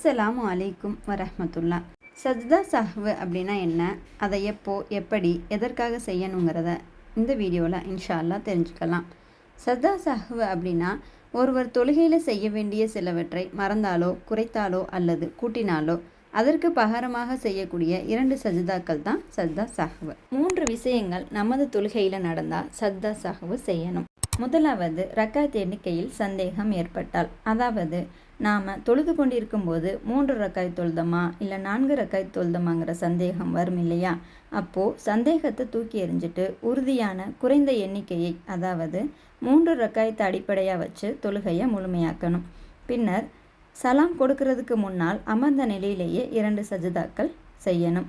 அஸ்ஸலாமு அலைக்கும் வரஹ்மத்துல்லா. சஜ்தா சஹ்வு அப்படின்னா என்ன, அதை எப்போ எப்படி எதற்காக செய்யணுங்கிறத இந்த வீடியோவில் இன்ஷா அல்லாஹ் தெரிஞ்சுக்கலாம். சஜ்தா சஹ்வு அப்படின்னா ஒருவர் தொழுகையில் செய்ய வேண்டிய சிலவற்றை மறந்தாலோ குறைத்தாலோ அல்லது கூட்டினாலோ அதற்கு பகரமாக செய்யக்கூடிய 2 சஜ்தாக்கள் தான் சஜ்தா சஹ்வு. 3 விஷயங்கள் நமது தொழுகையில் நடந்தால் சஜ்தா சஹ்வு செய்யணும். முதலாவது, ரக்காத் எண்ணிக்கையில் சந்தேகம் ஏற்பட்டால், அதாவது நாம் தொழுது கொண்டிருக்கும் போது 3 ரக்காய் தொழுதமா இல்லை 4 ரக்காய் தொழுதமாங்கிற சந்தேகம் வரும் இல்லையா? அப்போது சந்தேகத்தை தூக்கி எறிஞ்சிட்டு உறுதியான குறைந்த எண்ணிக்கையை, அதாவது 3 ரக்காயத்தை அடிப்படையாக வச்சு தொழுகையை முழுமையாக்கணும். பின்னர் சலாம் கொடுக்கறதுக்கு முன்னால் அமர்ந்த நிலையிலேயே 2 சஜிதாக்கள் செய்யணும்.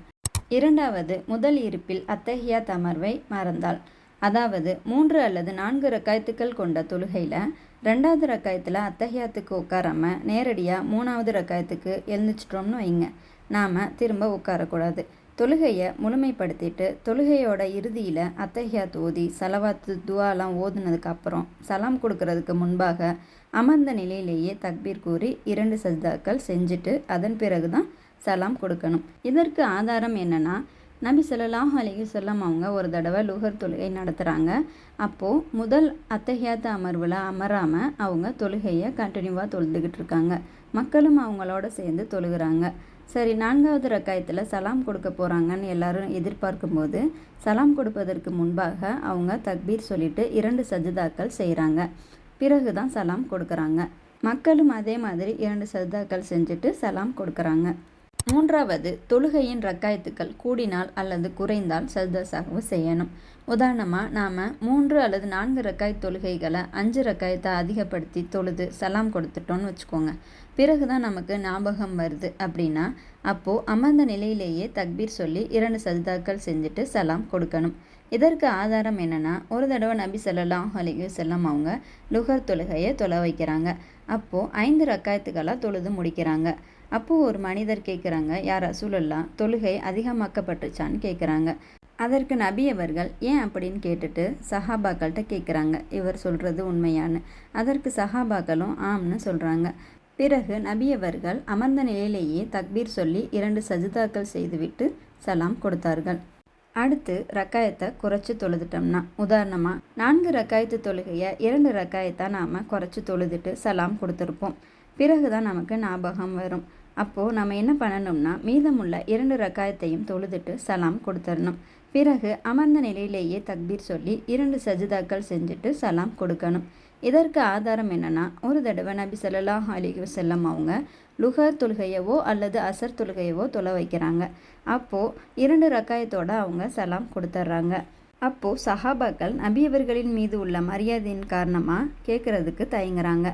இரண்டாவது, முதல் இருப்பில் அத்தஹியாத் அமர்வை மறந்தால், அதாவது 3 அல்லது 4 ரக்காயத்துக்கள் கொண்ட தொழுகையில் 2வது ரக்காயத்தில் அத்தஹியாத்துக்கு உட்காராமல் நேரடியாக 3வது ரக்காயத்துக்கு எழுந்திரிச்சிட்டோம்னு வைங்க, நாம் திரும்ப உட்காரக்கூடாது. தொழுகையை முழுமைப்படுத்திட்டு தொழுகையோட இறுதியில் அத்தஹியாத் ஓதி சலவாத்து துவாலாம் ஓதுனதுக்கப்புறம் சலாம் கொடுக்கறதுக்கு முன்பாக அமர்ந்த நிலையிலேயே தக்பீர் கூறி 2 சஜ்தாக்கள் செஞ்சுட்டு அதன் பிறகு தான் சலாம் கொடுக்கணும். இதற்கு ஆதாரம் என்னென்னா, நபி ஸல்லல்லாஹு அலைஹி வஸல்லம் அவங்க ஒரு தடவை லுஹர் தொழுகை நடத்துகிறாங்க. அப்போது முதல் அத்தஹியாத் அமர்வில் அமராமல் அவங்க தொழுகையை கண்டினியூவாக தொழுதுகிட்டு இருக்காங்க. மக்களும் அவங்களோட சேர்ந்து தொழுகிறாங்க. சரி, 4வது ரக்காயத்தில் சலாம் கொடுக்க போகிறாங்கன்னு எல்லாரும் எதிர்பார்க்கும்போது சலாம் கொடுப்பதற்கு முன்பாக அவங்க தக்பீர் சொல்லிட்டு 2 சஜ்தாக்கள் செய்கிறாங்க. பிறகு தான் சலாம் கொடுக்குறாங்க. மக்களும் அதே மாதிரி 2 சஜ்தாக்கள் செஞ்சுட்டு சலாம் கொடுக்குறாங்க. 3வது, தொழுகையின் ரக்காயத்துக்கள் கூடினால் அல்லது குறைந்தால் சஜ்தா சஹ்வு செய்யணும். உதாரணமாக நாம் 3 அல்லது 4 ரக்காயத் தொழுகைகளை 5 ரக்காயத்தை அதிகப்படுத்தி தொழுது சலாம் கொடுத்துட்டோன்னு வச்சுக்கோங்க. பிறகு தான் நமக்கு ஞாபகம் வருது அப்படின்னா அப்போது அமர்ந்த நிலையிலேயே தக்பீர் சொல்லி 2 சஜ்தாக்கள் செஞ்சுட்டு சலாம் கொடுக்கணும். இதற்கு ஆதாரம் என்னென்னா, ஒரு தடவை நபி ஸல்லல்லாஹு அலைஹி வஸல்லம் அவங்க லுஹர் தொழுகையை தொலை வைக்கிறாங்க. அப்போது 5 ரக்காயத்துக்களாக தொழுது முடிக்கிறாங்க. அப்போது ஒரு மனிதர் கேட்குறாங்க, யார் ரசூலுல்லாஹ், தொழுகை அதிகமாக்கப்பட்டுச்சான்னு கேட்குறாங்க. அதற்கு நபி அவர்கள் ஏன் அப்படின்னு கேட்டுட்டு சஹாபாக்கள்கிட்ட கேட்குறாங்க, இவர் சொல்கிறது உண்மையான்னு. அதற்கு சஹாபாக்களும் ஆம்னு சொல்கிறாங்க. பிறகு நபி அவர்கள் அமர்ந்த நிலையிலேயே தக்பீர் சொல்லி 2 சஜ்தாக்கள் செய்துவிட்டு சலாம் கொடுத்தார்கள். அடுத்து, ரக்காயத்தை குறைச்சி தொழுதுட்டோம்னா, உதாரணமாக 4 ரக்காயத்து தொழுகையை 2 ரக்காயத்தான் நாம் குறைச்சி தொழுதுட்டு சலாம் கொடுத்துருப்போம். பிறகு தான் நமக்கு ஞாபகம் வரும். அப்போது நம்ம என்ன பண்ணணும்னா, மீதமுள்ள 2 ரக்காயத்தையும் தொழுதுட்டு சலாம் கொடுத்துடணும். பிறகு அமர்ந்த நிலையிலேயே தக்பீர் சொல்லி 2 சஜ்தாக்கள் செஞ்சுட்டு சலாம் கொடுக்கணும். இதற்கு ஆதாரம் என்னென்னா, ஒரு தடவை நபி ஸல்லல்லாஹு அலைஹி வஸல்லம் அவங்க லுஹர் தொழுகையவோ அல்லது அசர் தொழுகையவோ தொலை வைக்கிறாங்க. அப்போது 2 ரக்காயத்தோடு அவங்க சலாம் கொடுத்துட்றாங்க. அப்போது சஹாபாக்கள் நபி அவர்களின் மீது உள்ள மரியாதையின் காரணமாக கேட்குறதுக்கு தயங்குறாங்க.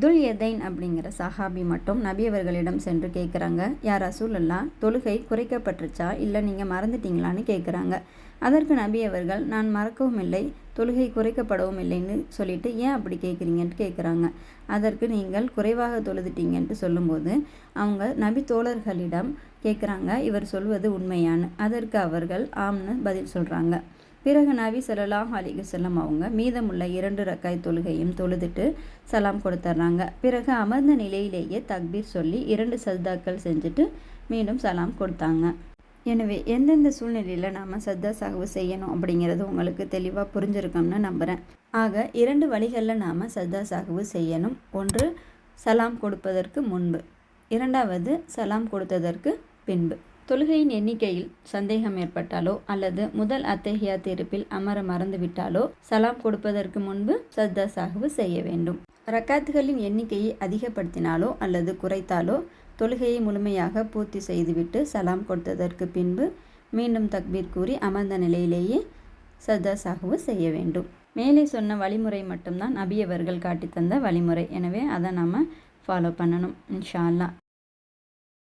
துல் யதைன் அப்படிங்கிற சஹாபி மட்டும் நபி அவர்களிடம் சென்று கேட்குறாங்க, யார் ரசூலுல்லாஹ், தொழுகை குறைக்கப்பட்டுருச்சா இல்லை நீங்கள் மறந்துட்டீங்களான்னு கேட்குறாங்க. அதற்கு நபி அவர்கள், நான் மறக்கவும் இல்லை தொழுகை குறைக்கப்படவும் இல்லைன்னு சொல்லிட்டு ஏன் அப்படி கேட்குறீங்கன்ட்டு கேட்குறாங்க. அதற்கு நீங்கள் குறைவாக தொழுதுட்டீங்கன்ட்டு சொல்லும்போது அவங்க நபி தோழர்களிடம் கேட்குறாங்க, இவர் சொல்வது உண்மையான்னு. அதற்கு அவர்கள் ஆம்னு பதில் சொல்கிறாங்க. பிறகு நபி ஸல்லல்லாஹு அலைஹி வஸல்லம் அவங்க மீதமுள்ள 2 ரக்காய் தொழுகையும் தொழுதுட்டு சலாம் கொடுத்துட்றாங்க. பிறகு அமர்ந்த நிலையிலேயே தக்பீர் சொல்லி 2 சஜ்தாக்கள் செஞ்சுட்டு மீண்டும் சலாம் கொடுத்தாங்க. எனவே எந்தெந்த சூழ்நிலையில் நாம் சஜ்தா சஹ்வு செய்யணும் அப்படிங்கிறது உங்களுக்கு தெளிவாக புரிஞ்சிருக்கோம்னு நம்புகிறேன். ஆக 2 வழிகளில் நாம் சஜ்தா சஹ்வு செய்யணும். ஒன்று, சலாம் கொடுப்பதற்கு முன்பு. 2வது, சலாம் கொடுத்ததற்கு பின்பு. தொழுகையின் எண்ணிக்கையில் சந்தேகம் ஏற்பட்டாலோ அல்லது முதல் அத்தஹியாத் இருப்பில் அமர மறந்துவிட்டாலோ சலாம் கொடுப்பதற்கு முன்பு சஜ்தா சஹ்வு செய்ய வேண்டும். ரக்காத்துகளின் எண்ணிக்கையை அதிகப்படுத்தினாலோ அல்லது குறைத்தாலோ தொழுகையை முழுமையாக பூர்த்தி செய்துவிட்டு சலாம் கொடுத்ததற்கு பின்பு மீண்டும் தக்பீர் கூறி அமர்ந்த நிலையிலேயே சஜ்தா சஹ்வு செய்ய வேண்டும். மேலே சொன்ன வழிமுறை மட்டும்தான் நபி அவர்கள் காட்டி தந்த வழிமுறை. எனவே அதை நாம் ஃபாலோ பண்ணணும் இன்ஷா அல்லாஹ்.